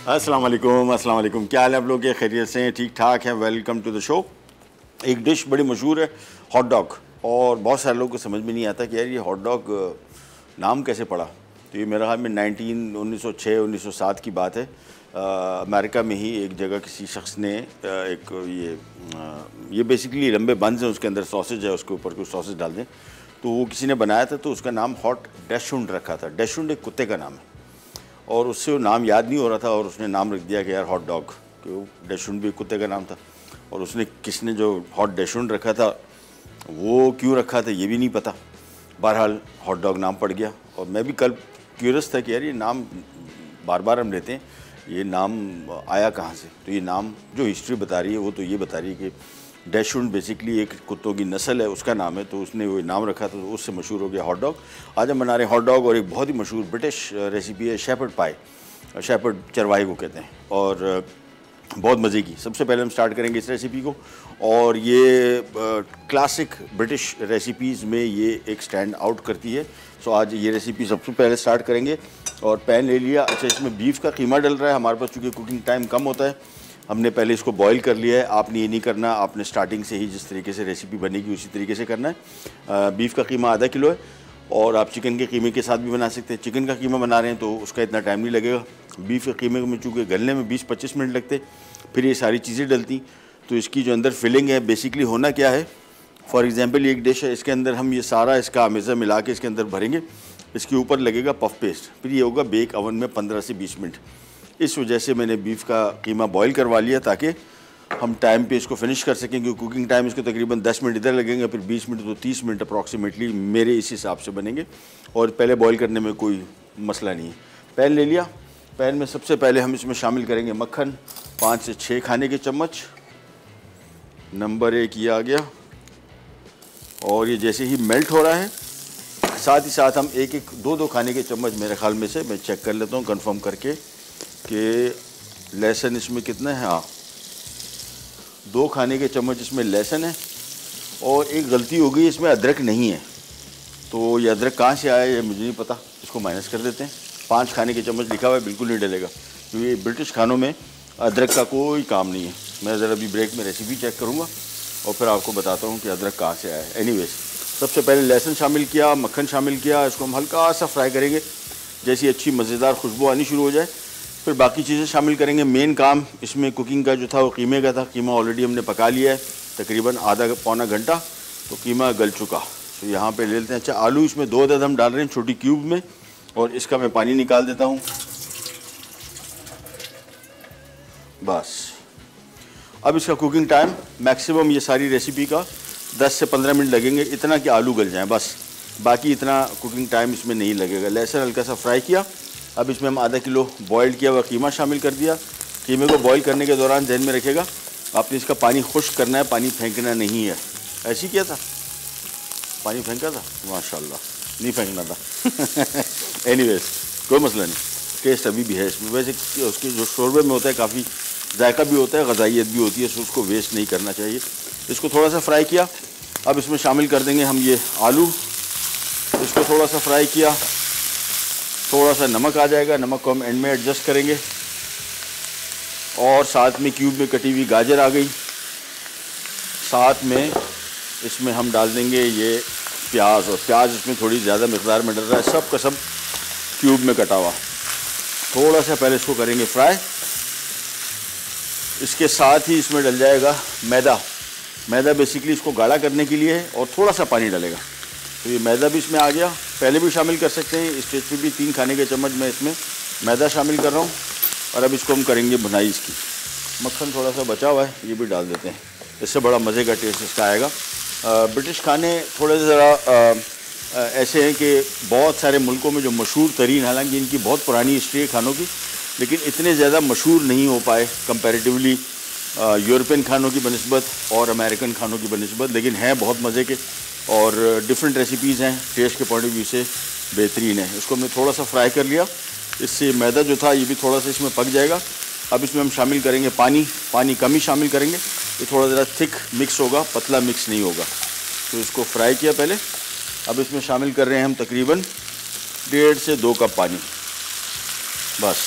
अस्सलाम वालेकुम, क्या हाल है आप लोग के? खैरियत से हैं? ठीक ठाक हैं? Welcome to the show. एक डिश बड़ी मशहूर है, हॉट डॉग, और बहुत सारे लोगों को समझ में नहीं आता कि यार ये हॉट डॉग नाम कैसे पड़ा। तो ये मेरे ख्याल में 1906-1907 की बात है। अमेरिका में ही एक जगह किसी शख्स ने एक ये बेसिकली लंबे बंस हैं, उसके अंदर सॉसेज है, उसके ऊपर कुछ सॉसेज डाल दें, तो वो किसी ने बनाया था, तो उसका नाम हॉट डैशुंड रखा था। डैशुंड एक कुत्ते का नाम है और उससे वो नाम याद नहीं हो रहा था और उसने नाम रख दिया कि यार हॉट डॉग, क्यों डैशुंड भी कुत्ते का नाम था। और उसने किसने जो हॉट डैशुंड रखा था वो क्यों रखा था ये भी नहीं पता। बहरहाल हॉट डॉग नाम पड़ गया। और मैं भी कल क्यूरियस था कि यार ये नाम बार बार हम लेते हैं, ये नाम आया कहाँ से। तो ये नाम जो हिस्ट्री बता रही है वो तो ये बता रही है कि डैशुंड बेसिकली एक कुत्तों की नस्ल है, उसका नाम है, तो उसने वो नाम रखा था, तो उससे मशहूर हो गया हॉट डॉग। आज हम बना रहे हैं हॉट डॉग और एक बहुत ही मशहूर ब्रिटिश रेसिपी है शेपर्ड पाई। शेपर्ड चरवाहे को कहते हैं और बहुत मज़े की। सबसे पहले हम स्टार्ट करेंगे इस रेसिपी को, और ये क्लासिक ब्रिटिश रेसिपीज़ में ये एक स्टैंड आउट करती है। सो आज ये रेसिपी सबसे पहले स्टार्ट करेंगे। और पैन ले लिया। अच्छा, इसमें बीफ का कीमा डल रहा है हमारे पास, चूँकि कुकिंग टाइम कम होता है, हमने पहले इसको बॉईल कर लिया है। आपने ये नहीं करना, आपने स्टार्टिंग से ही जिस तरीके से रेसिपी बनेगी उसी तरीके से करना है। बीफ का कीमा आधा किलो है और आप चिकन के कीमे के साथ भी बना सकते हैं। चिकन का कीमा बना रहे हैं तो उसका इतना टाइम नहीं लगेगा। बीफ के कीमे में चूँकि गलने में 20-25 मिनट लगते, फिर ये सारी चीज़ें डलती, तो इसकी जो अंदर फिलिंग है बेसिकली होना क्या है। फॉर एग्जांपल ये एक डिश है, इसके अंदर हम ये सारा इसका अमेज़ा मिला के इसके अंदर भरेंगे, इसके ऊपर लगेगा पफ पेस्ट, फिर ये होगा बेक ओवन में 15 से 20 मिनट। इस वजह से मैंने बीफ का कीमा बॉईल करवा लिया ताकि हम टाइम पे इसको फिनिश कर सकें, क्योंकि कुकिंग टाइम इसको तकरीबन 10 मिनट इधर लगेंगे, फिर 20 मिनट तो 30 मिनट अप्रॉक्सीमेटली मेरे इस हिसाब से बनेंगे, और पहले बॉईल करने में कोई मसला नहीं है। पैन ले लिया। पैन में सबसे पहले हम इसमें शामिल करेंगे मक्खन, 5 से 6 खाने के चम्मच। नंबर 1 ये आ गया, और ये जैसे ही मेल्ट हो रहा है साथ ही साथ हम 1-1, 2-2 खाने के चम्मच, मेरे ख्याल में से मैं चेक कर लेता हूँ कंफर्म करके कि लहसुन इसमें कितना है। हाँ, 2 खाने के चम्मच इसमें लहसुन है, और एक गलती हो गई, इसमें अदरक नहीं है। तो ये अदरक कहाँ से आया ये मुझे नहीं पता, इसको माइनस कर देते हैं। 5 खाने के चम्मच लिखा हुआ है, बिल्कुल नहीं डलेगा, क्योंकि ब्रिटिश खानों में अदरक का कोई काम नहीं है। मैं ज़रा अभी ब्रेक में रेसिपी चेक करूँगा और फिर आपको बताता हूँ कि अदरक कहाँ से आया है। एनीवेज, सबसे पहले लहसुन शामिल किया, मक्खन शामिल किया, इसको हम हल्का सा फ्राई करेंगे। जैसी अच्छी मज़ेदार खुशबू आनी शुरू हो जाए फिर बाकी चीज़ें शामिल करेंगे। मेन काम इसमें कुकिंग का जो था वो कीमे का था। कीमा ऑलरेडी हमने पका लिया है तकरीबन आधा पौना घंटा, तो कीमा गल चुका। तो यहाँ पे ले लेते हैं। अच्छा, आलू इसमें 2 अदद हम डाल रहे हैं छोटी क्यूब में, और इसका मैं पानी निकाल देता हूँ। बस अब इसका कुकिंग टाइम मैक्सिमम ये सारी रेसिपी का 10 से 15 मिनट लगेंगे, इतना कि आलू गल जाएँ बस, बाकी इतना कुकिंग टाइम इसमें नहीं लगेगा। लहसुन हल्का सा फ्राई किया। अब इसमें हम आधा किलो बॉइल्ड किया हुआ कीमा शामिल कर दिया। कीमे को बॉईल करने के दौरान ध्यान में रखिएगा आपने इसका पानी खुश्क करना है, पानी फेंकना नहीं है। ऐसे ही किया था, पानी फेंका था, माशाल्लाह, नहीं फेंकना था। एनीवेज, कोई मसला नहीं, टेस्ट अभी भी है इसमें। वैसे उसके जो शोरबे में होता है काफ़ी जायका भी होता है, ग़ज़ाइयत भी होती है, तो उसको वेस्ट नहीं करना चाहिए। इसको थोड़ा सा फ्राई किया। अब इसमें शामिल कर देंगे हम ये आलू। इसको थोड़ा सा फ्राई किया, थोड़ा सा नमक आ जाएगा, नमक को हम एंड में एडजस्ट करेंगे। और साथ में क्यूब में कटी हुई गाजर आ गई। साथ में इसमें हम डाल देंगे ये प्याज, और प्याज इसमें थोड़ी ज़्यादा मकदार में डल रहा है, सब का सब क्यूब में कटा हुआ। थोड़ा सा पहले इसको करेंगे फ्राई। इसके साथ ही इसमें डल जाएगा मैदा। मैदा बेसिकली इसको गाढ़ा करने के लिए है, और थोड़ा सा पानी डलेगा। तो ये मैदा भी इसमें आ गया, पहले भी शामिल कर सकते हैं। इस स्टेज पे भी 3 खाने के चम्मच मैं इसमें मैदा शामिल कर रहा हूँ। और अब इसको हम करेंगे भुनाई इसकी। मक्खन थोड़ा सा बचा हुआ है, ये भी डाल देते हैं, इससे बड़ा मज़े का टेस्ट इसका आएगा। ब्रिटिश खाने थोड़े ज़रा ऐसे हैं कि बहुत सारे मुल्कों में जो मशहूर तरीन, हालांकि इनकी बहुत पुरानी हिस्ट्री है खानों की, लेकिन इतने ज़्यादा मशहूर नहीं हो पाए कंपैरेटिवली यूरोपियन खानों की बनस्बत और अमेरिकन खानों की बनस्बत, लेकिन हैं बहुत मज़े के और डिफरेंट रेसिपीज़ हैं, टेस्ट के पॉइंट ऑफ व्यू से बेहतरीन है। इसको हमने थोड़ा सा फ्राई कर लिया, इससे मैदा जो था ये भी थोड़ा सा इसमें पक जाएगा। अब इसमें हम शामिल करेंगे पानी। पानी कम ही शामिल करेंगे, ये थोड़ा ज़रा थिक मिक्स होगा, पतला मिक्स नहीं होगा। तो इसको फ्राई किया पहले। अब इसमें शामिल कर रहे हैं हम तकरीबन 1.5 से 2 कप पानी। बस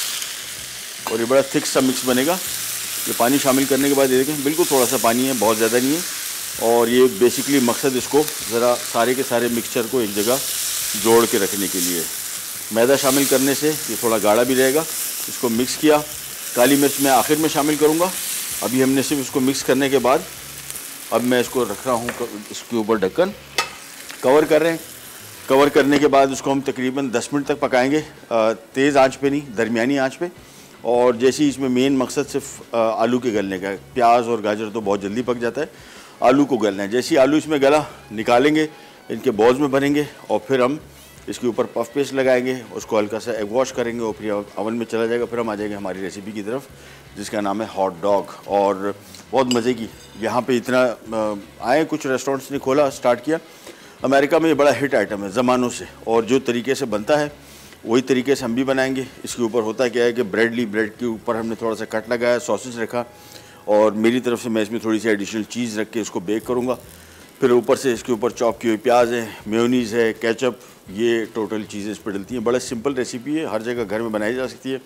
और ये बड़ा थिक सा मिक्स बनेगा। ये पानी शामिल करने के बाद ये देखें बिल्कुल थोड़ा सा पानी है, बहुत ज़्यादा नहीं है। और ये बेसिकली मकसद इसको ज़रा सारे के सारे मिक्सचर को एक जगह जोड़ के रखने के लिए। मैदा शामिल करने से ये थोड़ा गाढ़ा भी रहेगा। इसको मिक्स किया। काली मिर्च मैं आखिर में शामिल करूँगा। अभी हमने सिर्फ इसको मिक्स करने के बाद अब मैं इसको रख रहा हूँ इसके ऊपर ढक्कन, कवर कर रहे हैं। कवर करने के बाद उसको हम तकरीबन 10 मिनट तक पकाएंगे, तेज़ आंच पे नहीं, दरमियानी आंच पे। और जैसे ही इसमें मेन मकसद सिर्फ आलू के गलने का है। प्याज और गाजर तो बहुत जल्दी पक जाता है, आलू को गलना है। जैसे ही आलू इसमें गला, निकालेंगे, इनके बॉल्स में भरेंगे और फिर हम इसके ऊपर पफ पेस्ट लगाएंगे, उसको हल्का सा एग वॉश करेंगे और फिर अवन में चला जाएगा। फिर हम आ जाएंगे हमारी रेसिपी की तरफ, जिसका नाम है हॉट डॉग। और बहुत मज़े की यहाँ पे इतना आए, कुछ रेस्टोरेंट्स ने खोला, स्टार्ट किया। अमेरिका में ये बड़ा हिट आइटम है ज़मानों से, और जो तरीके से बनता है वही तरीके से हम भी बनाएंगे। इसके ऊपर होता क्या है कि ब्रेड के ऊपर हमने थोड़ा सा कट लगाया, सॉसेज रखा, और मेरी तरफ से मैं इसमें थोड़ी सी एडिशनल चीज़ रख के इसको बेक करूँगा। फिर ऊपर से इसके ऊपर चॉप की हुई प्याज है, मेयोनीज़ है, केचप, ये टोटल चीज़ें इस पर डलती हैं। बड़ा सिंपल रेसिपी है, हर जगह घर में बनाई जा सकती है।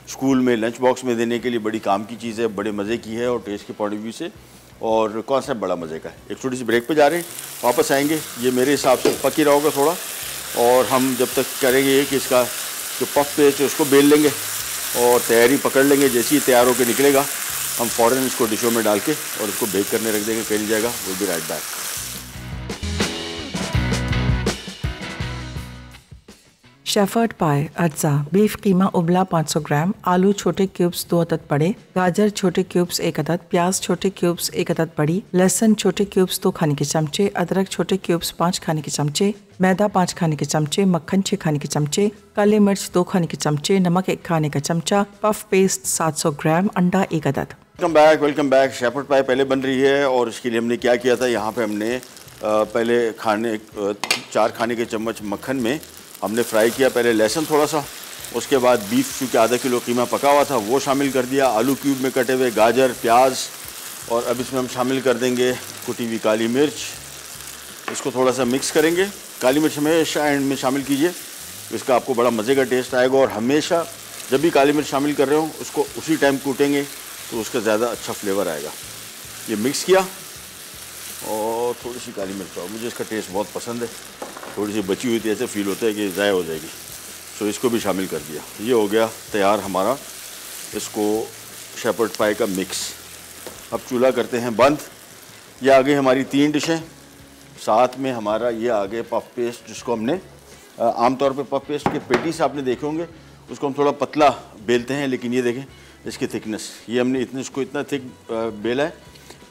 स्कूल में लंच बॉक्स में देने के लिए बड़ी काम की चीज़ है, बड़े मज़े की है और टेस्ट के पॉइंट ऑफ व्यू से, और कॉन्सेप्ट बड़ा मज़े का है। एक छोटी सी ब्रेक पे जा रहे हैं, वापस आएंगे। ये मेरे हिसाब से पक ही रहा होगा थोड़ा, और हम जब तक करेंगे कि इसका जो पफ पेस्ट है उसको बेल लेंगे और तैयारी पकड़ लेंगे। जैसे ही तैयार होकर निकलेगा हम फ़ौरन इसको डिशों में डाल के और इसको बेक करने रख देंगे, फैल जाएगा। Will be right back. Shepherd पाए अज्जा, बीफ कीमा उबला 500 ग्राम, आलू छोटे क्यूब्स 2 अदद बड़े, गाजर छोटे क्यूब्स 1 अदद, प्याज छोटे क्यूब्स 1 अदद बड़ी, लहसुन छोटे क्यूब्स 2 खाने के चमचे, अदरक छोटे क्यूब्स 5 खाने के चमचे, मैदा 5 खाने के चमचे, मक्खन 6 खाने के चमचे, काली मिर्च 2 खाने के चमचे, नमक 1 खाने का चमचा, पफ पेस्ट 700 ग्राम, अंडा 1 अदद। Welcome back. शेफर्ड पाई पहले बन रही है और इसके लिए हमने क्या किया था, यहाँ पे हमने पहले 4 खाने के चम्मच मक्खन में हमने फ्राई किया पहले लहसुन थोड़ा सा, उसके बाद बीफ चूँकि आधा किलो कीमा पका हुआ था वो शामिल कर दिया, आलू क्यूब में कटे हुए, गाजर, प्याज, और अब इसमें हम शामिल कर देंगे कुटी हुई काली मिर्च। इसको थोड़ा सा मिक्स करेंगे। काली मिर्च हमेशा एंड में शामिल कीजिए, इसका आपको बड़ा मज़े का टेस्ट आएगा। और हमेशा जब भी काली मिर्च शामिल कर रहे हो उसको उसी टाइम कूटेंगे तो उसका ज़्यादा अच्छा फ्लेवर आएगा। ये मिक्स किया और थोड़ी सी काली मिर्च पाओ, मुझे इसका टेस्ट बहुत पसंद है। थोड़ी सी बची हुई थी, ऐसे फील होता है कि ज़ाया हो जाएगी, तो इसको भी शामिल कर दिया। ये हो गया तैयार हमारा इसको शेफर्ड पाई का मिक्स। अब चूल्हा करते हैं बंद। ये आ गई हमारी 3 डिशें, साथ में हमारा ये आ गए पफ पेस्ट, जिसको हमने आमतौर पे पफ पेस्ट के पेटीज आपने देखे होंगे, उसको हम थोड़ा पतला बेलते हैं, लेकिन ये देखें इसकी थिकनेस, ये हमने इसको इतना थिक बेला है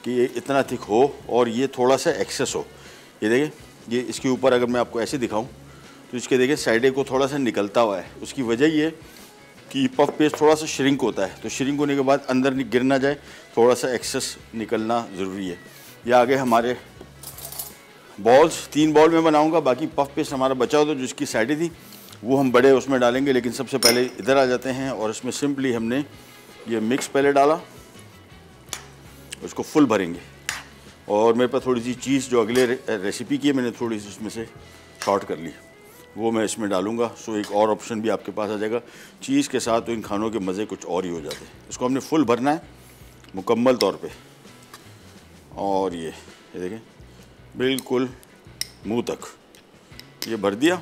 कि ये इतना थिक हो और ये थोड़ा सा एक्सेस हो। ये देखें, ये इसके ऊपर अगर मैं आपको ऐसे दिखाऊं तो इसके देखें साइडे को थोड़ा सा निकलता हुआ है। उसकी वजह ये कि पफ पेस्ट थोड़ा सा श्रिंक होता है, तो श्रिंक होने के बाद अंदर गिर ना जाए, थोड़ा सा एक्सेस निकलना ज़रूरी है। ये आगे हमारे बॉल्स, 3 बॉल में बनाऊंगा, बाकी पफ पेस्ट हमारा बचा हो तो जिसकी साइडें थी वो हम बड़े उसमें डालेंगे। लेकिन सबसे पहले इधर आ जाते हैं और इसमें सिंपली हमने ये मिक्स पहले डाला, उसको फुल भरेंगे। और मेरे पास थोड़ी सी चीज़ जो अगले रेसिपी की है मैंने थोड़ी सी उसमें से शॉर्ट कर ली, वो मैं इसमें डालूंगा। सो एक और ऑप्शन भी आपके पास आ जाएगा चीज़ के साथ, तो इन खानों के मज़े कुछ और ही हो जाते हैं। इसको हमने फुल भरना है मुकम्मल तौर पे, और ये देखें बिल्कुल मुंह तक ये भर दिया।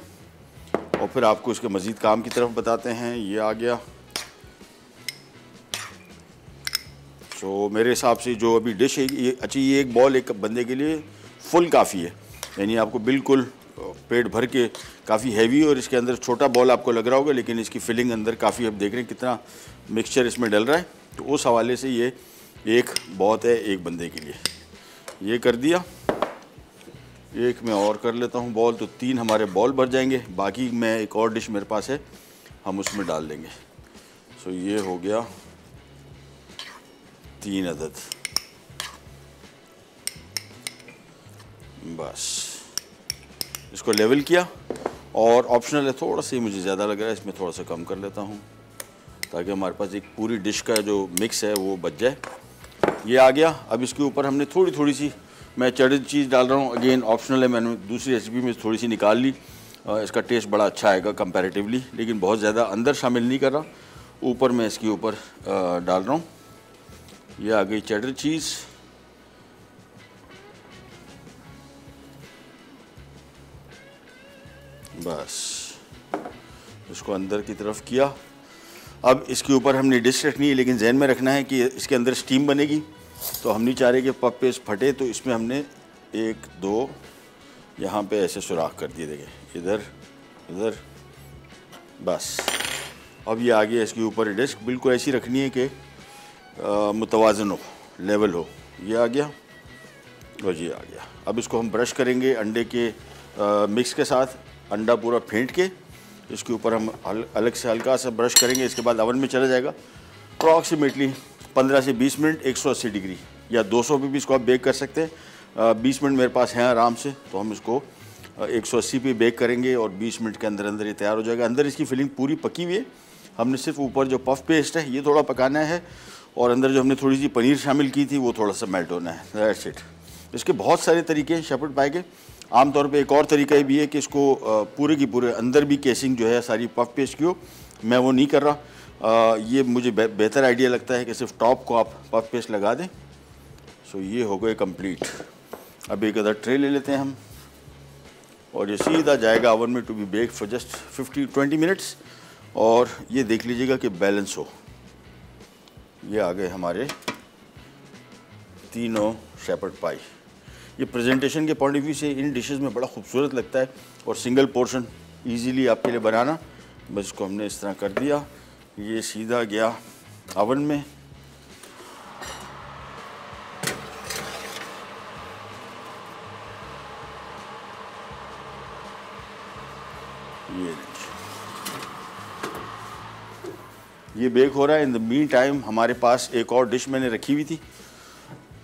और फिर आपको इसके मज़ीद काम की तरफ बताते हैं। ये आ गया। तो मेरे हिसाब से जो अभी डिश है ये अच्छी, ये एक बॉल एक बंदे के लिए फुल काफ़ी है, यानी आपको बिल्कुल पेट भर के, काफ़ी हैवी, और इसके अंदर छोटा बॉल आपको लग रहा होगा लेकिन इसकी फिलिंग अंदर काफ़ी, अब देख रहे हैं कितना मिक्सचर इसमें डल रहा है, तो उस हवाले से ये एक बहुत है एक बंदे के लिए। ये कर दिया, एक मैं और कर लेता हूँ बॉल, तो 3 हमारे बॉल भर जाएंगे। बाकी मैं एक और डिश मेरे पास है, हम उसमें डाल देंगे। सो ये हो गया 3 अदद, बस इसको लेवल किया। और ऑप्शनल है, थोड़ा सा ही मुझे ज़्यादा लग रहा है, इसमें थोड़ा सा कम कर लेता हूँ ताकि हमारे पास एक पूरी डिश का जो मिक्स है वो बच जाए। ये आ गया। अब इसके ऊपर हमने थोड़ी सी मैं चढ़ी चीज़ डाल रहा हूँ, अगेन ऑप्शनल है, मैंने दूसरी रेसिपी में थोड़ी सी निकाल ली। इसका टेस्ट बड़ा अच्छा आएगा कंपैरेटिवली, लेकिन बहुत ज़्यादा अंदर शामिल नहीं कर रहा। ऊपर मैं इसके ऊपर डाल रहा हूँ। ये आ गई चेडर चीज़। बस इसको अंदर की तरफ किया। अब इसके ऊपर हमने डिश रखनी है, लेकिन जहन में रखना है कि इसके अंदर स्टीम बनेगी, तो हम नहीं चाह रहे कि पफ पेस्ट फटे, तो इसमें हमने 1 2 यहाँ पे ऐसे सुराख कर दिए, देखें इधर इधर। बस अब ये आ गया इसके ऊपर डिश। बिल्कुल ऐसी रखनी है कि मुतवाज़न हो, लेवल हो। ये आ गया और ये आ गया। अब इसको हम ब्रश करेंगे अंडे के मिक्स के साथ। अंडा पूरा फेंट के इसके ऊपर हम अलग से हल्का सा ब्रश करेंगे। इसके बाद ओवन में चला जाएगा अप्रॉक्सीमेटली 15 से 20 मिनट 180 डिग्री या 200 पे भी इसको आप बेक कर सकते हैं। 20 मिनट मेरे पास हैं आराम से, तो हम इसको 180 पे बेक करेंगे और 20 मिनट के अंदर अंदर ये तैयार हो जाएगा। अंदर इसकी फिलिंग पूरी पकी हुई है। हमने सिर्फ ऊपर जो पफ पेस्ट है ये थोड़ा पकाना है, और अंदर जो हमने थोड़ी सी पनीर शामिल की थी वो थोड़ा सा मेल्ट होना है। That's it. इसके बहुत सारे तरीके हैं शेफर्ड पाई के। आमतौर पे एक और तरीका ये भी है कि इसको पूरे की पूरे अंदर भी केसिंग जो है सारी पफ पेस्ट की हो। मैं वो नहीं कर रहा। ये मुझे बेहतर आइडिया लगता है कि सिर्फ टॉप को आप पफ पेस्ट लगा दें। सो ये हो गए कंप्लीट। अब एक अदर ट्रे ले लेते हैं हम, और ये सीधा जाएगा ओवन में to be bake for just 20 minutes. और ये देख लीजिएगा कि बैलेंस हो। ये आ गए हमारे तीनों शेफर्ड पाई। ये प्रेजेंटेशन के पॉइंट ऑफ व्यू से इन डिशेस में बड़ा खूबसूरत लगता है, और सिंगल पोर्शन इजीली आपके लिए बनाना। बस इसको हमने इस तरह कर दिया। ये सीधा गया ओवन में। ये बेक हो रहा है। इन द मीन टाइम हमारे पास एक और डिश मैंने रखी हुई थी,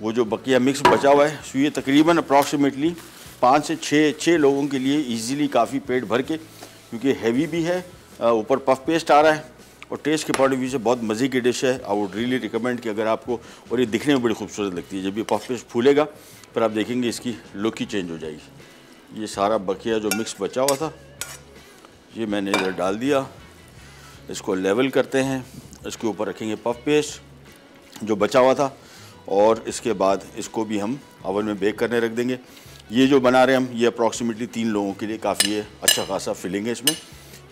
वो जो बकिया मिक्स बचा हुआ है। सो ये तकरीबन अप्रॉक्सीमेटली 5 से 6 लोगों के लिए इजीली काफ़ी पेट भर के, क्योंकि हैवी भी है, ऊपर पफ पेस्ट आ रहा है, और टेस्ट के पॉइंट ऑफ व्यू से बहुत मज़े की डिश है। आई वुड रियली रिकमेंड कि अगर आपको, और ये दिखने में बड़ी खूबसूरत लगती है, जब ये पफ पेस्ट फूलेगा फिर आप देखेंगे इसकी लुक ही चेंज हो जाएगी। ये सारा बकिया जो मिक्स बचा हुआ था ये मैंने इधर डाल दिया। इसको लेवल करते हैं, इसके ऊपर रखेंगे पफ पेस्ट जो बचा हुआ था, और इसके बाद इसको भी हम ओवन में बेक करने रख देंगे। ये जो बना रहे हैं हम, ये अप्रॉक्सीमेटली 3 लोगों के लिए काफ़ी है। अच्छा खासा फिलिंग है इसमें,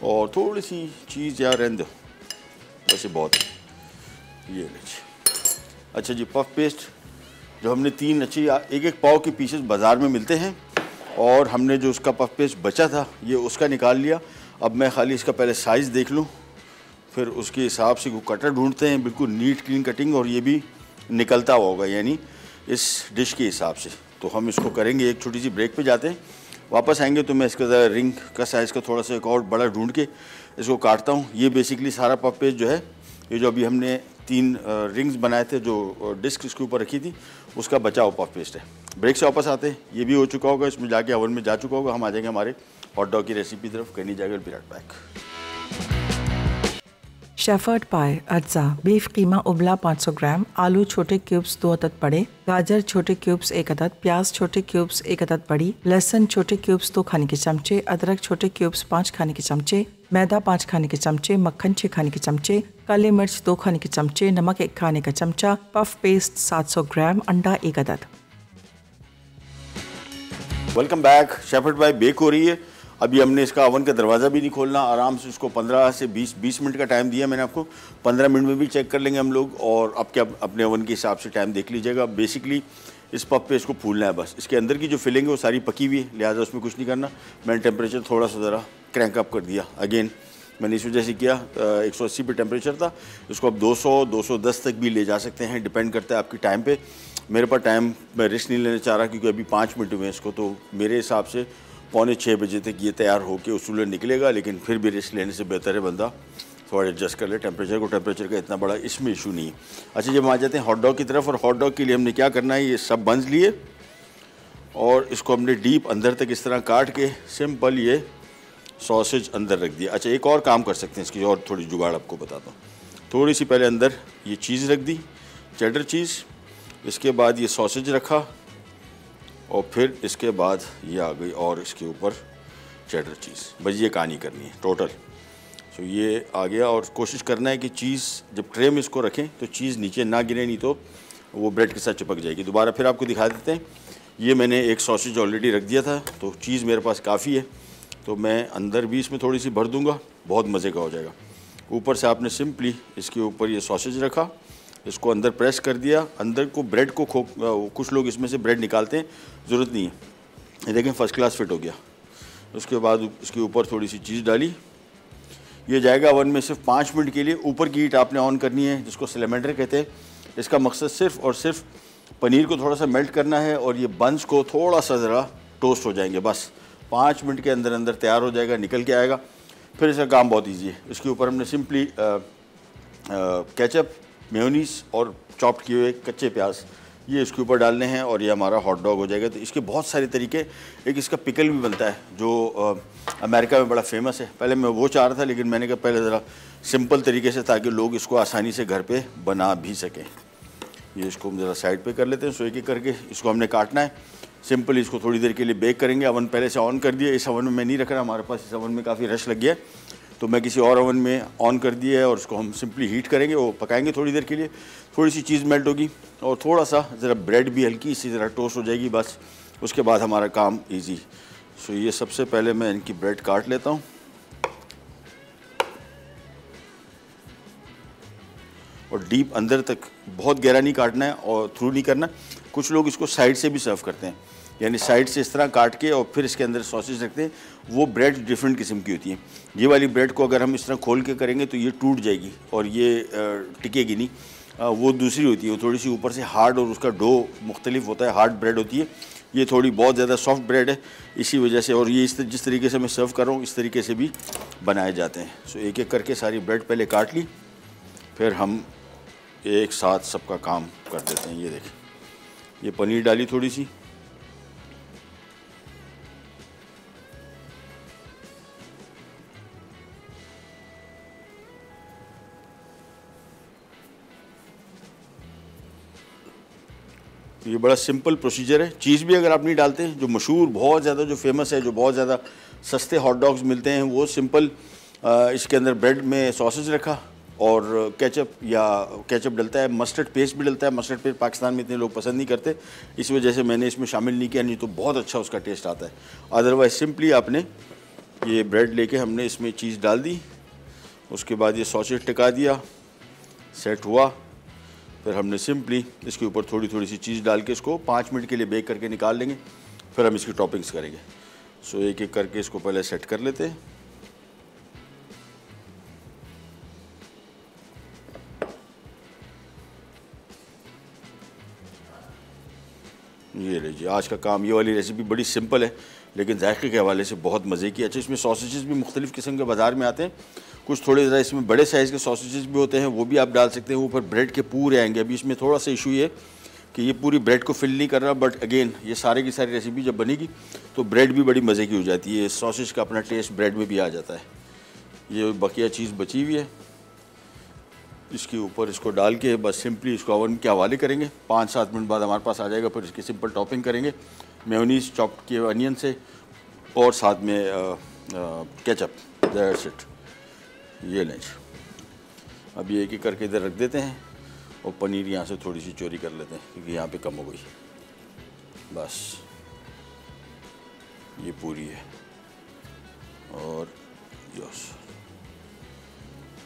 और थोड़ी सी चीज़ या रहने दो, वैसे बहुत है। ये लीजिए। अच्छा जी, पफ पेस्ट जो हमने 3 अच्छी 1-1 पाव के पीसेस बाज़ार में मिलते हैं, और हमने जो उसका पफ पेस्ट बचा था ये उसका निकाल लिया। अब मैं खाली इसका पहले साइज़ देख लूँ, फिर उसके हिसाब से कटर ढूंढते हैं, बिल्कुल नीट क्लीन कटिंग, और ये भी निकलता हुआ होगा यानी इस डिश के हिसाब से। तो हम इसको करेंगे, एक छोटी सी ब्रेक पे जाते हैं, वापस आएंगे तो मैं इसका रिंग का साइज़ का थोड़ा सा एक और बड़ा ढूंढ के इसको काटता हूँ। ये बेसिकली सारा पफ पेस्ट जो है, ये जो अभी हमने 3 रिंग्स बनाए थे, जो डिस्क इसके ऊपर रखी थी, उसका बचा हुआ पफ पेस्ट है। ब्रेक से वापस आते हैं, ये भी हो चुका होगा, इसमें जाके ओवन में जा चुका होगा। हम आ जाएंगे हमारे हॉट डॉग की रेसिपी तरफ, करनी जाएगा will be right back. Shepherd pie अज्जा बीफ कीमा उबला 500 ग्राम, आलू छोटे क्यूब्स 2 अदद बड़े, गाजर छोटे क्यूब्स 1 अदद, प्याज छोटे क्यूब्स 1 अदद बड़ी, लहसुन छोटे क्यूब्स 2 खाने के चमचे, अदरक छोटे क्यूब्स 5 खाने के चमचे, मैदा 5 खाने के चमचे, मक्खन 6 खाने के चमचे, काली मिर्च 2 खाने के चमचे, नमक 1 खाने का चमचा, पफ पेस्ट 700 ग्राम, अंडा 1 अदद। Welcome back. शेफर्ड पाई बेक हो रही है। अभी हमने इसका ओवन का दरवाज़ा भी नहीं खोलना, आराम से इसको 15 से 20 मिनट का टाइम दिया मैंने आपको। 15 मिनट में भी चेक कर लेंगे हम लोग, और अब क्या अपने ओवन के हिसाब से टाइम देख लीजिएगा। बेसिकली इस पफ पे इसको फूलना है बस। इसके अंदर की जो फिलिंग है वो सारी पकी हुई है, लिहाजा उसमें कुछ नहीं करना। मैंने टेम्परेचर थोड़ा सा ज़रा क्रैंक अप कर दिया। अगेन मैंने इस वजह से किया, 180 पे टेम्परेचर था, इसको अब 200-210 तक भी ले जा सकते हैं, डिपेंड करता है आपकी टाइम पे। मेरे पास टाइम, मैं रिस्क नहीं लेना चाह रहा, क्योंकि अभी 5 मिनट हुए इसको, तो मेरे हिसाब से 5:45 बजे तक ये तैयार होकर उसूल निकलेगा। लेकिन फिर भी रिस्क लेने से बेहतर है बंदा थोड़ा एडजस्ट कर ले टेम्परेचर को। टेम्परेचर का इतना बड़ा इसमें इशू नहीं है। अच्छा, जब हम आ जाते हैं हॉट डॉग की तरफ, और हॉट डॉग के लिए हमने क्या करना है, ये सब बंस लिए और इसको हमने डीप अंदर तक इस तरह काट के सिंपल ये सॉसेज अंदर रख दिया। अच्छा, एक और काम कर सकते हैं इसकी, और थोड़ी जुगाड़ आपको बताता हूँ। थोड़ी सी पहले अंदर ये चीज़ रख दी, चेडर चीज़, इसके बाद ये सॉसेज रखा, और फिर इसके बाद ये आ गई और इसके ऊपर चेडर चीज़। बस ये कहानी करनी है टोटल। सो ये आ गया। और कोशिश करना है कि चीज़ जब ट्रे में इसको रखें तो चीज़ नीचे ना गिरे, नहीं तो वो ब्रेड के साथ चिपक जाएगी। दोबारा फिर आपको दिखा देते हैं। ये मैंने एक सॉसेज ऑलरेडी रख दिया था, तो चीज़ मेरे पास काफ़ी है, तो मैं अंदर भी इसमें थोड़ी सी भर दूंगा, बहुत मज़े का हो जाएगा। ऊपर से आपने सिंपली इसके ऊपर ये सॉसेज रखा, इसको अंदर प्रेस कर दिया, अंदर को ब्रेड को कुछ लोग इसमें से ब्रेड निकालते हैं, ज़रूरत नहीं है। ये देखें फर्स्ट क्लास फिट हो गया। उसके बाद इसके ऊपर थोड़ी सी चीज़ डाली, ये जाएगा ओवन में सिर्फ 5 मिनट के लिए। ऊपर की हीट आपने ऑन करनी है, जिसको सिलेमेंडर कहते हैं। इसका मकसद सिर्फ और सिर्फ पनीर को थोड़ा सा मेल्ट करना है और ये बंस को थोड़ा सा ज़रा टोस्ट हो जाएंगे, बस 5 मिनट के अंदर अंदर तैयार हो जाएगा, निकल के आएगा। फिर इसका काम बहुत ईजी है। इसके ऊपर हमने सिंपली केचप, मेयोनीज और चॉप्ड किए हुए कच्चे प्याज ये इसके ऊपर डालने हैं और ये हमारा हॉट डॉग हो जाएगा। तो इसके बहुत सारे तरीके, एक इसका पिकल भी बनता है जो अमेरिका में बड़ा फेमस है। पहले मैं वो चाह रहा था, लेकिन मैंने कहा पहले ज़रा सिंपल तरीके से, ताकि लोग इसको आसानी से घर पे बना भी सकें। ये इसको हम ज़रा साइड पे कर लेते हैं। सो एक एक करके इसको हमने काटना है। सिंपल इसको थोड़ी देर के लिए बेक करेंगे। अवन पहले से ऑन कर दिया, इस अवन में मैं नहीं रख रहा, हमारे पास इस अवन में काफ़ी रश लग गया है, तो मैं किसी और अवन में ऑन कर दिया है और उसको हम सिंपली हीट करेंगे, वो पकाएंगे थोड़ी देर के लिए। थोड़ी सी चीज़ मेल्ट होगी और थोड़ा सा ज़रा ब्रेड भी हल्की इसी तरह टोस्ट हो जाएगी, बस उसके बाद हमारा काम ईजी। सो ये सबसे पहले मैं इनकी ब्रेड काट लेता हूँ और डीप अंदर तक, बहुत गहरा नहीं काटना है और थ्रू नहीं करना। कुछ लोग इसको साइड से भी सर्व करते हैं, यानी साइड से इस तरह काट के और फिर इसके अंदर सॉसेज रखते हैं। वो ब्रेड डिफरेंट किस्म की होती है। ये वाली ब्रेड को अगर हम इस तरह खोल के करेंगे तो ये टूट जाएगी और ये टिकेगी नहीं। वो दूसरी होती है, वो थोड़ी सी ऊपर से हार्ड और उसका डो मुख्तलिफ होता है, हार्ड ब्रेड होती है। ये थोड़ी बहुत ज़्यादा सॉफ्ट ब्रेड है इसी वजह से। और ये जिस तरीके से मैं सर्व कर रहा हूँ इस तरीके से भी बनाए जाते हैं। सो एक एक करके सारी ब्रेड पहले काट ली, फिर हम एक साथ सबका काम कर देते हैं। ये देखें, ये पनीर डाली थोड़ी सी, तो ये बड़ा सिंपल प्रोसीजर है। चीज़ भी अगर आप नहीं डालते हैं, जो मशहूर बहुत ज़्यादा जो फेमस है, जो बहुत ज़्यादा सस्ते हॉट डॉग्स मिलते हैं, वो सिंपल इसके अंदर ब्रेड में सॉसेज रखा और केचप, या केचप डलता है, मस्टर्ड पेस्ट भी डलता है। मस्टर्ड पेस्ट पाकिस्तान में इतने लोग पसंद नहीं करते, इस वजह से मैंने इसमें शामिल नहीं किया, नहीं तो बहुत अच्छा उसका टेस्ट आता है। अदरवाइज सिंपली आपने ये ब्रेड लेके हमने इसमें चीज़ डाल दी, उसके बाद ये सॉसेज टिका दिया, सेट हुआ। फिर हमने सिंपली इसके ऊपर थोड़ी थोड़ी सी चीज़ डाल के इसको 5 मिनट के लिए बेक करके निकाल लेंगे। फिर हम इसकी टॉपिंग्स करेंगे। सो एक एक करके इसको पहले सेट कर लेते हैं। ये लीजिए आज का काम। ये वाली रेसिपी बड़ी सिंपल है लेकिन जायके के हवाले से बहुत मज़े की। अच्छा, इसमें सॉसेजेस भी मुख्तलिफ़ किस्म के बाज़ार में आते हैं, कुछ थोड़े ज़रा इसमें बड़े साइज़ के सॉसेजेस भी होते हैं, वो भी आप डाल सकते हैं। ऊपर ब्रेड के पूरे आएंगे। अभी इसमें थोड़ा सा इशू ये कि ये पूरी ब्रेड को फिल नहीं कर रहा, बट अगेन ये सारे की सारी रेसिपी जब बनेगी तो ब्रेड भी बड़ी मज़े की हो जाती है। सॉसेज का अपना टेस्ट ब्रेड में भी आ जाता है। ये बकिया चीज़ बची हुई है, इसके ऊपर इसको डाल के बस सिंपली इसको ओवन के हवाले करेंगे। 5-7 मिनट बाद हमारे पास आ जाएगा। फिर इसकी सिंपल टॉपिंग करेंगे मेयोनीज चॉप्ड किए अनियन से और साथ में केचप। That's it. ये लें, अब ये एक एक करके इधर रख देते हैं और पनीर यहाँ से थोड़ी सी चोरी कर लेते हैं क्योंकि यहाँ पे कम हो गई। बस ये पूरी है और यस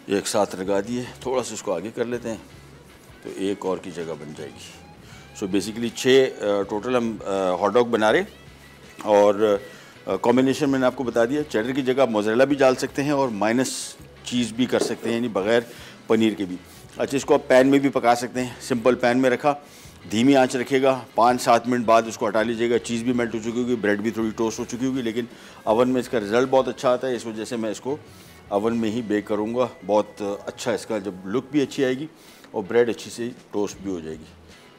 एक साथ लगा दिए। थोड़ा सा इसको आगे कर लेते हैं तो एक और की जगह बन जाएगी। सो बेसिकली 6 टोटल हम हॉट डॉग बना रहे और कॉम्बिनेशन मैंने आपको बता दिया। चेडर की जगह मोज़रेला भी डाल सकते हैं और माइनस चीज़ भी कर सकते हैं, यानी बग़ैर पनीर के भी। अच्छा, इसको आप पैन में भी पका सकते हैं। सिंपल पैन में रखा, धीमी आंच रखिएगा, 5-7 मिनट बाद उसको हटा लीजिएगा। चीज़ भी मेल्ट हो चुकी होगी, ब्रेड भी थोड़ी टोस्ट हो चुकी होगी, लेकिन अवन में इसका रिज़ल्ट बहुत अच्छा आता है। इस वजह से मैं इसको अवन में ही बेक करूँगा। बहुत अच्छा इसका जब लुक भी अच्छी आएगी और ब्रेड अच्छी से टोस्ट भी हो जाएगी।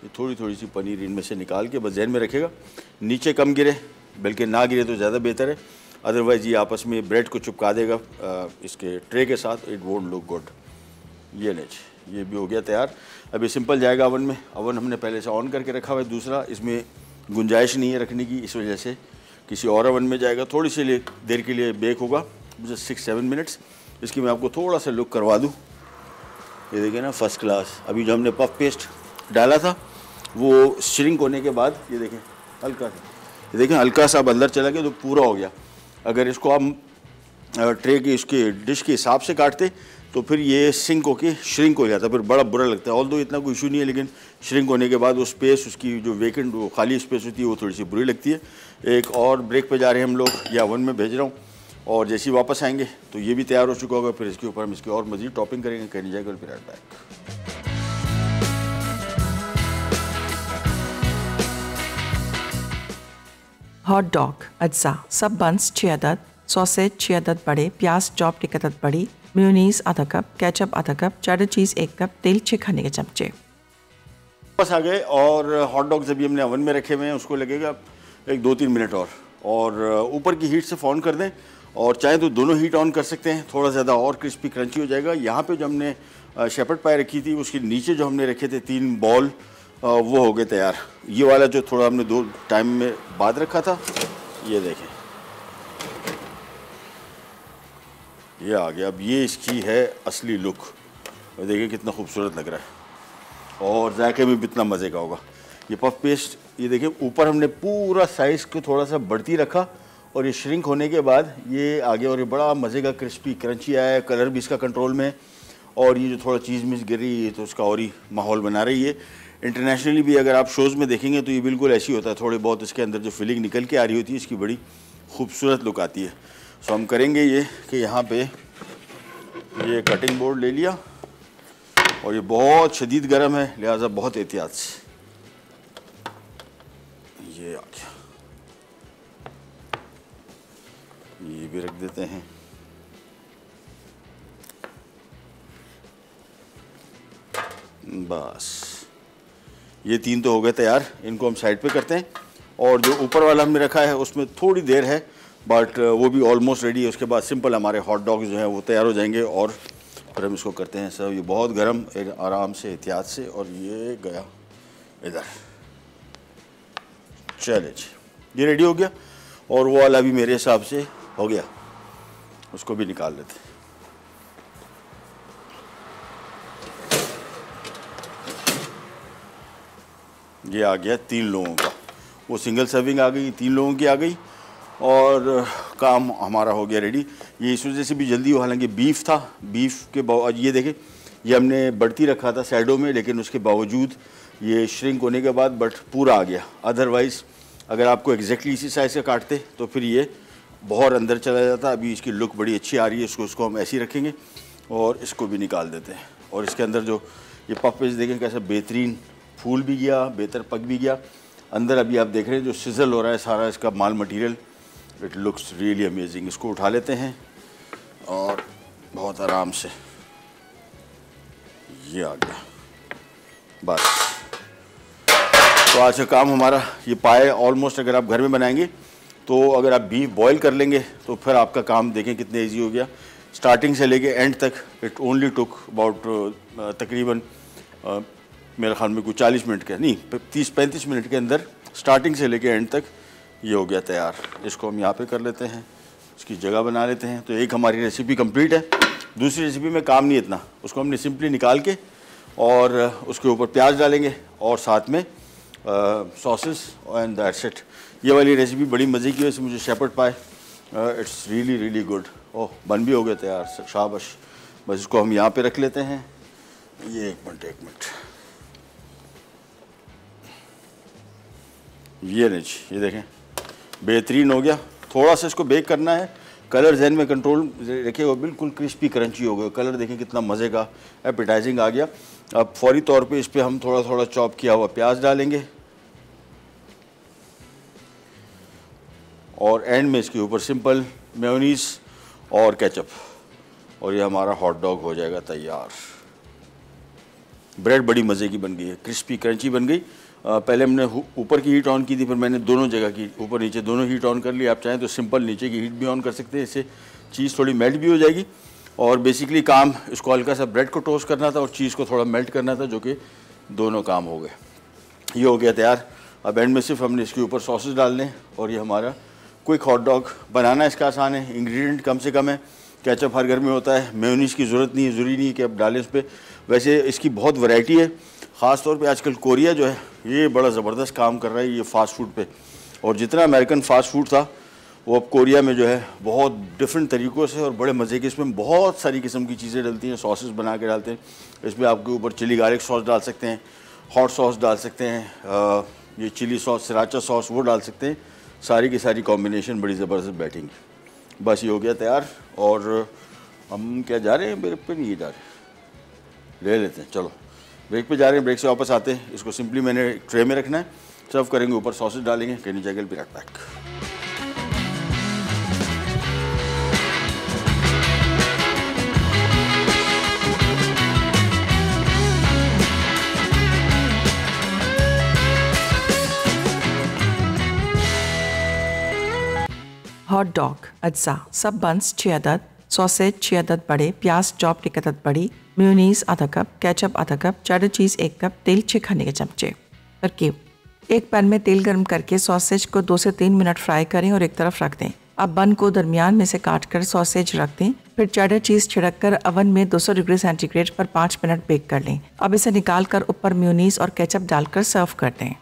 ये थोड़ी थोड़ी सी पनीर इनमें से निकाल के बस जहन में रखेगा, नीचे कम गिरे, बल्कि ना गिरे तो ज़्यादा बेहतर है। अदरवाइज़ ये आपस में ब्रेड को चिपका देगा इसके ट्रे के साथ, इट वोंट लुक गुड। ये लें, ये भी हो गया तैयार। अब ये सिंपल जाएगा अवन में। अवन हमने पहले से ऑन करके रखा हुआ है दूसरा, इसमें गुंजाइश नहीं है रखने की, इस वजह से किसी और अवन में जाएगा। थोड़ी सी देर के लिए बेक होगा, जस्ट 6-7 मिनट्स। इसकी मैं आपको थोड़ा सा लुक करवा दूँ। ये देखिए ना, फर्स्ट क्लास। अभी जो हमने पफ पेस्ट डाला था वो श्रिंक होने के बाद ये देखें हल्का सा, ये देखें हल्का सा अब अंदर चला गया तो पूरा हो गया। अगर इसको हम ट्रे की इसके डिश के हिसाब से काटते तो फिर ये सिंक होके श्रिंक हो जाता, फिर बड़ा बुरा लगता है। ऑल्दो इतना कोई इशू नहीं है, लेकिन श्रिंक होने के बाद वो स्पेस, उसकी जो वेकेंट वो खाली स्पेस होती है वो थोड़ी सी बुरी लगती है। एक और ब्रेक पे जा रहे हैं हम लोग, या ओवन में भेज रहा हूँ, और जैसे ही वापस आएंगे तो ये भी तैयार हो चुका होगा। फिर इसके ऊपर हम इसकी और मज़ीद टॉपिंग करेंगे। कहने जाएगा फिर बैक। हॉट डॉग अज्जा सब बंस 6 अदद, सॉसेज 6 अदद बड़े, प्याज चॉप्ड 1 अदद बड़ी, मेयोनीज आधा कप, केचप आधा कप, चेडर चीज़ 1 कप, तेल 6 खाने के चमचे। वापस आ गए और हॉट डॉग्स अभी हमने ओवन में रखे हुए हैं, उसको लगेगा एक 2-3 मिनट और ऊपर की हीट से ऑन कर दें, और चाहे तो दोनों हीट ऑन कर सकते हैं, थोड़ा ज़्यादा और क्रिस्पी क्रंची हो जाएगा। यहाँ पे जो हमने शेपर्ड पाई रखी थी उसके नीचे जो हमने रखे थे 3 बॉल, वो हो गए तैयार। ये वाला जो थोड़ा हमने 2 टाइम में बाद रखा था, ये देखें ये आ गया। अब ये इसकी है असली लुक, और देखिए कितना खूबसूरत लग रहा है, और जायके में भी इतना मज़े का होगा। ये पफ पेस्ट, ये देखिए ऊपर हमने पूरा साइज़ को थोड़ा सा बढ़ती रखा, और ये श्रिंक होने के बाद ये आ गया, और ये बड़ा मज़े का क्रिस्पी क्रंची आया है। कलर भी इसका कंट्रोल में है, और ये जो थोड़ा चीज़ मिस गिर रही है तो उसका और ही माहौल बना रही है। इंटरनेशनली भी अगर आप शोज़ में देखेंगे तो ये बिल्कुल ऐसी होता है, थोड़े बहुत इसके अंदर जो फिलिंग निकल के आ रही होती है, इसकी बड़ी खूबसूरत लुक आती है। सो हम करेंगे ये कि यहाँ पे ये कटिंग बोर्ड ले लिया, और ये बहुत शदीद गर्म है, लिहाजा बहुत एहतियात से ये आ गया। ये भी रख देते हैं। बस ये 3 तो हो गए तैयार, इनको हम साइड पे करते हैं। और जो ऊपर वाला हमने रखा है उसमें थोड़ी देर है, बट वो भी ऑलमोस्ट रेडी है। उसके बाद सिंपल हमारे हॉट डॉग्स जो हैं वो तैयार हो जाएंगे, और फिर हम इसको करते हैं सर्व। ये बहुत गर्म, आराम से एहतियात से, और ये गया इधर। चले जी, ये रेडी हो गया, और वो वाला भी मेरे हिसाब से हो गया, उसको भी निकाल लेते हैं। ये आ गया 3 लोगों का, वो सिंगल सर्विंग आ गई, 3 लोगों की आ गई, और काम हमारा हो गया रेडी। ये इस वजह से भी जल्दी हो, हालांकि बीफ था, बीफ के ये देखें ये हमने बढ़ती रखा था साइडों में, लेकिन उसके बावजूद ये श्रिंक होने के बाद बट पूरा आ गया। अदरवाइज़ अगर आपको एग्जैक्टली इसी साइज़ का काटते तो फिर ये बहुत अंदर चला जाता। अभी इसकी लुक बड़ी अच्छी आ रही है, इसको हम ऐसे ही रखेंगे, और इसको भी निकाल देते हैं। और इसके अंदर जो ये पफ पेस्ट देखें कैसा बेहतरीन फूल भी गया, बेहतर पक भी गया। अंदर अभी आप देख रहे हैं जो सिजल हो रहा है सारा इसका माल material, it looks really amazing. इसको उठा लेते हैं और बहुत आराम से ये आ गया। बस तो आज का काम हमारा ये पाए ऑलमोस्ट, अगर आप घर में बनाएंगे तो अगर आप बीफ बॉयल कर लेंगे तो फिर आपका काम देखें कितने इजी हो गया। स्टार्टिंग से लेके एंड तक इट ओनली टुक अबाउट तकरीबन मेरे ख्याल में कुछ 40 मिनट के नहीं 30-35 मिनट के अंदर स्टार्टिंग से लेके एंड तक ये हो गया तैयार। इसको हम यहाँ पे कर लेते हैं, इसकी जगह बना लेते हैं। तो एक हमारी रेसिपी कंप्लीट है। दूसरी रेसिपी में काम नहीं इतना, उसको हमने सिंपली निकाल के और उसके ऊपर प्याज डालेंगे और साथ में सॉसेस एंड दैट्स इट। ये वाली रेसिपी बड़ी मज़े की, वैसे मुझे शेपर्ड पाए इट्स रियली रियली गुड। ओह बन भी हो गया तैयार, शाबाश। बस इसको हम यहाँ पे रख लेते हैं। ये एक मिनट ये नहीं, ये देखें बेहतरीन हो गया। थोड़ा सा इसको बेक करना है, कलर जहन में कंट्रोल रखे, वो बिल्कुल क्रिस्पी क्रंची हो गया। कलर देखें कितना मज़े का एपेटाइजिंग आ गया। अब फौरी तौर पे इस पर हम थोड़ा थोड़ा चॉप किया हुआ प्याज डालेंगे और एंड में इसके ऊपर सिंपल मेयोनीज और केचप, और ये हमारा हॉट डॉग हो जाएगा तैयार। ब्रेड बड़ी मज़े की बन गई है, क्रिस्पी क्रंची बन गई। पहले हमने ऊपर की हीट ऑन की थी, फिर मैंने दोनों जगह की ऊपर नीचे दोनों हीट ऑन कर ली। आप चाहें तो सिंपल नीचे की हीट भी ऑन कर सकते हैं, इससे चीज़ थोड़ी मेल्ट भी हो जाएगी। और बेसिकली काम इसको हल्का सा ब्रेड को टोस्ट करना था और चीज़ को थोड़ा मेल्ट करना था, जो कि दोनों काम हो गए। ये हो गया तैयार। अब एंड में सिर्फ हमने इसके ऊपर सॉसेस डालने और ये हमारा क्विक हॉट डॉग बनाना इसका आसान है। इंग्रेडिएंट कम से कम है, केचप हर घर में होता है, मेयोनीज़ की ज़रूरत नहीं है, ज़रूरी नहीं है कि आप डालें उस पर। वैसे इसकी बहुत वैरायटी है, ख़ास तौर पे आजकल कोरिया जो है ये बड़ा ज़बरदस्त काम कर रहा है ये फ़ास्ट फूड पे। और जितना अमेरिकन फ़ास्ट फूड था वो अब कोरिया में जो है बहुत डिफरेंट तरीक़ों से और बड़े मज़े के, इसमें बहुत सारी किस्म की चीज़ें डलती हैं, सॉसेस बना के डालते हैं। इसमें आपके ऊपर चिली गार्लिक सॉस डाल सकते हैं, हॉट सॉस डाल सकते हैं, ये चिली सॉस, सराचा सॉस वो डाल सकते हैं। सारी की सारी कॉम्बिनेशन बड़ी ज़बरदस्त बैठेंगी। बस ये हो गया तैयार। और हम क्या जा रहे हैं, ब्रेक पे नहीं जा रहे, ले लेते हैं, चलो ब्रेक पे जा रहे हैं, ब्रेक से वापस आते हैं। इसको सिंपली मैंने ट्रे में रखना है, सर्व करेंगे, ऊपर सॉसेज डालेंगे। कैन जगल भी रख बैक। हॉट डॉग अज्जा सब बंस 6 अदद, सॉसेज 6 अदद बड़े, प्याज चॉप्ड 1 अदद बड़ी, मेयोनीज आधा कप, केचप आधा कप, चेडर चीज़ 1 कप, तेल 6 खाने के चमचे। तरकीब: एक पैन में तेल गर्म करके सॉसेज को 2 से 3 मिनट फ्राई करें और एक तरफ रख दें। अब बन को दरमियान में से काट कर सॉसेज रख दें। फिर चेडर चीज़ छिड़क कर अवन में 200 डिग्री सेंटीग्रेड पर 5 मिनट बेक कर लें। अब इसे निकाल कर ऊपर मेयोनीज और केचप डालकर सर्व कर दें।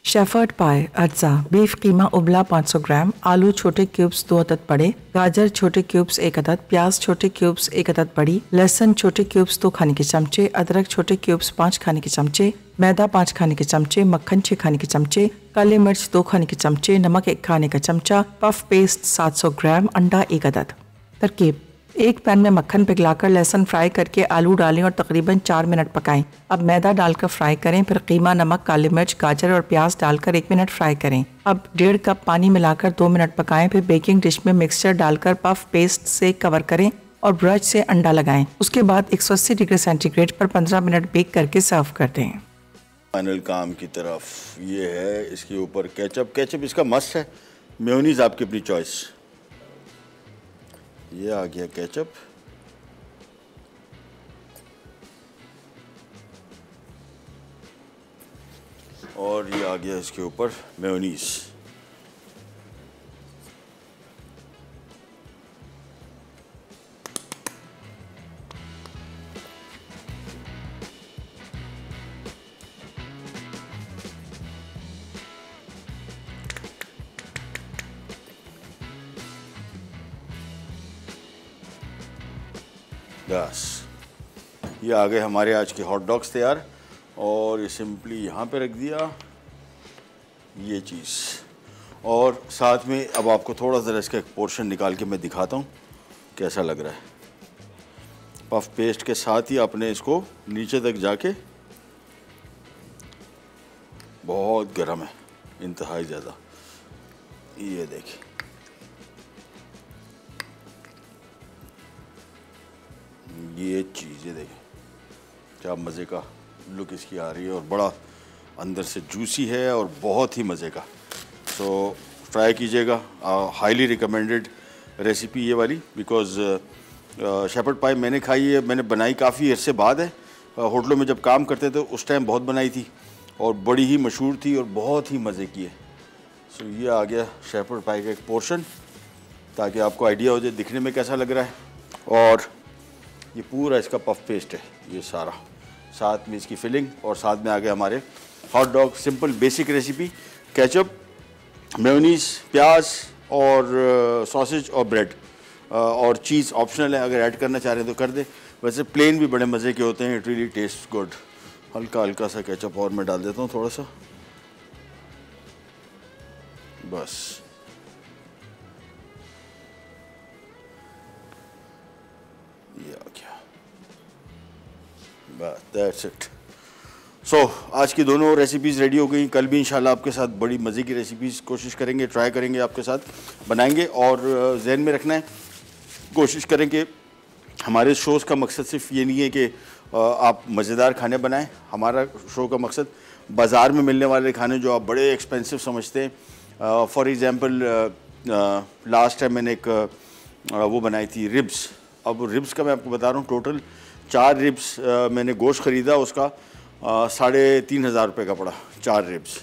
शेफर्ड पाई अज्जा बीफ कीमा उबला 500 ग्राम, आलू छोटे क्यूब्स 2 अदद बड़े, गाजर छोटे क्यूब्स 1 अदद, प्याज छोटे क्यूब्स 1 अदद बड़ी, लहसुन छोटे क्यूब्स 2 खाने के चमचे, अदरक छोटे क्यूब्स 5 खाने के चमचे, मैदा 5 खाने के चमचे, मक्खन 6 खाने के चमचे, काली मिर्च 2 खाने के चमचे, नमक 1 खाने का चमचा, पफ पेस्ट 700 ग्राम, अंडा 1 अदद। तरकीब: एक पैन में मक्खन पिघलाकर लहसुन फ्राई करके आलू डालें और तकरीबन 4 मिनट पकाएं। अब मैदा डालकर फ्राई करें, फिर कीमा, नमक, काली मिर्च, गाजर और प्याज डालकर 1 मिनट फ्राई करें। अब 1.5 कप पानी मिलाकर 2 मिनट पकाएं, फिर बेकिंग डिश में मिक्सचर डालकर पफ पेस्ट से कवर करें और ब्रश से अंडा लगाएं। उसके बाद 180 डिग्री सेंटीग्रेड पर 15 मिनट बेक करके सर्व कर दें। फाइनल काम की तरफ ये है, इसके ऊपर केचप। केचप इसका मस्ट है, मेयोनीज आपकी अपनी चॉइस। ये आ गया केचप, और ये आ गया इसके ऊपर मेयोनीज। बस ये आ गए हमारे आज के हॉट डॉग्स तैयार। और ये सिंपली यहाँ पे रख दिया ये चीज़, और साथ में अब आपको थोड़ा ज़रा इसका एक पोर्शन निकाल के मैं दिखाता हूँ कैसा लग रहा है। पफ पेस्ट के साथ ही आपने इसको नीचे तक जाके, बहुत गर्म है, इंतहाई ज़्यादा। ये देखिए, ये चीज़ें देखें क्या मज़े का लुक इसकी आ रही है, और बड़ा अंदर से जूसी है और बहुत ही मज़े का। सो ट्राई कीजिएगा, हाईली रिकमेंडेड रेसिपी ये वाली, बिकॉज़ शेफर्ड पाई मैंने खाई है, मैंने बनाई काफ़ी अरसे बाद है। होटलों में जब काम करते थे उस टाइम बहुत बनाई थी और बड़ी ही मशहूर थी और बहुत ही मज़े की है। सो ये आ गया शेफर्ड पाई का एक पोर्शन, ताकि आपको आइडिया हो जाए दिखने में कैसा लग रहा है। और ये पूरा इसका पफ पेस्ट है ये सारा, साथ में इसकी फिलिंग, और साथ में आ गए हमारे hot dog. Simple basic recipe, ketchup, mayonnaise, प्याज और सॉसेज और ब्रेड, और चीज़ ऑप्शनल है, अगर ऐड करना चाह रहे हैं तो कर दें। वैसे प्लेन भी बड़े मज़े के होते हैं, इट रियली टेस्ट गुड। हल्का हल्का सा केचप और मैं डाल देता हूँ थोड़ा सा, बस। ये आ गया, बस, दैट्स इट। सो आज की दोनों रेसिपीज़ रेडी हो गई। कल भी इंशाल्लाह आपके साथ बड़ी मज़े की रेसिपीज़ कोशिश करेंगे, ट्राई करेंगे, आपके साथ बनाएंगे। और जहन में रखना है, कोशिश करें कि हमारे शोज़ का मकसद सिर्फ ये नहीं है कि आप मज़ेदार खाने बनाएं। हमारा शो का मकसद बाज़ार में मिलने वाले खाने जो आप बड़े एक्सपेंसिव समझते हैं, फॉर एग्ज़ाम्पल लास्ट टाइम मैंने एक वो बनाई थी रिब्स। अब रिब्स का मैं आपको बता रहा हूँ, टोटल 4 रिब्स मैंने गोश्त ख़रीदा, उसका 3,500 रुपये का पड़ा 4 रिब्स।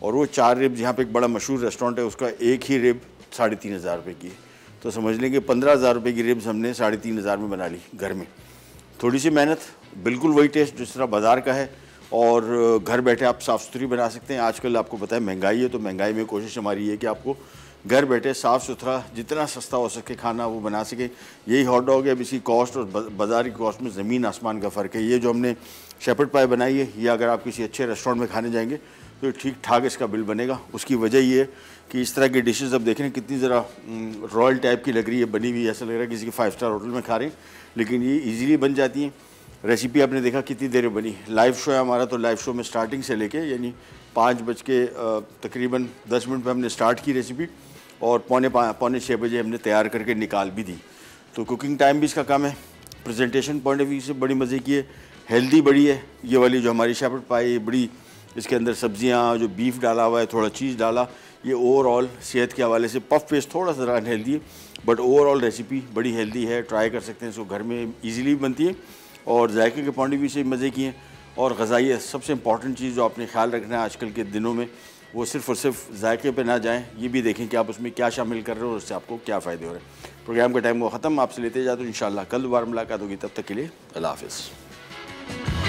और वो 4 रिब्स यहाँ पे एक बड़ा मशहूर रेस्टोरेंट है, उसका एक ही रिब 3,500 रुपये की है। तो समझ लें कि 15,000 रुपये की रिब्स हमने 3,500 में बना ली घर में। थोड़ी सी मेहनत, बिल्कुल वही टेस्ट जिस तरह बाज़ार का है, और घर बैठे आप साफ़ सुथरी बना सकते हैं। आजकल आपको पता है महंगाई है, तो महंगाई में कोशिश हमारी है कि आपको घर बैठे साफ़ सुथरा जितना सस्ता हो सके खाना वो बना सके। यही हॉट डॉग है। अब इसकी कॉस्ट और बाज़ार की कॉस्ट में ज़मीन आसमान का फ़र्क है। ये जो हमने शेपर्ड पाई बनाई है, ये अगर आप किसी अच्छे रेस्टोरेंट में खाने जाएंगे तो ठीक ठाक इसका बिल बनेगा। उसकी वजह ये है कि इस तरह की डिशेज़ अब देख रहे हैं कितनी ज़रा रॉयल टाइप की लग रही है बनी हुई, ऐसा लग रहा है किसी के 5 स्टार होटल में खा रहे हैं, लेकिन ये ईज़िली बन जाती हैं। रेसिपी आपने देखा कितनी देर में बनी। लाइव शो है हमारा, तो लाइव शो में स्टार्टिंग से लेके यानी 5 बज के तकरीबन 10 मिनट पर हमने स्टार्ट की रेसिपी, और पौने 6 बजे हमने तैयार करके निकाल भी दी। तो कुकिंग टाइम भी इसका कम है। प्रेजेंटेशन पॉइंट ऑफ व्यू से बड़ी मज़े की है, हेल्दी बड़ी है। ये वाली जो हमारी शेपर्ड पाई बड़ी, इसके अंदर सब्जियां, जो बीफ डाला हुआ है, थोड़ा चीज़ डाला, ये ओवरऑल सेहत के हवाले से पफ पेस्ट थोड़ा सा अनहेल्दी है, बट ओवरऑल रेसिपी बड़ी हेल्दी है। ट्राई कर सकते हैं इसको, घर में ईजिली बनती है और जायके के पॉइंट ऑफ व्यू से मज़े की हैं। और ग़ज़ाई सबसे इंपॉर्टेंट चीज़ जो आपने ख्याल रखना है आजकल के दिनों में, वो सिर्फ़ और सिर्फ जायके पे ना जाएं, ये भी देखें कि आप उसमें क्या शामिल कर रहे हो और उससे आपको क्या फ़ायदे हो रहे हैं। प्रोग्राम का टाइम वो ख़त्म, आपसे लेते जाते इंशाल्लाह कल दोबारा मुलाकात होगी। तब तक के लिए अल्लाह हाफ़िज़।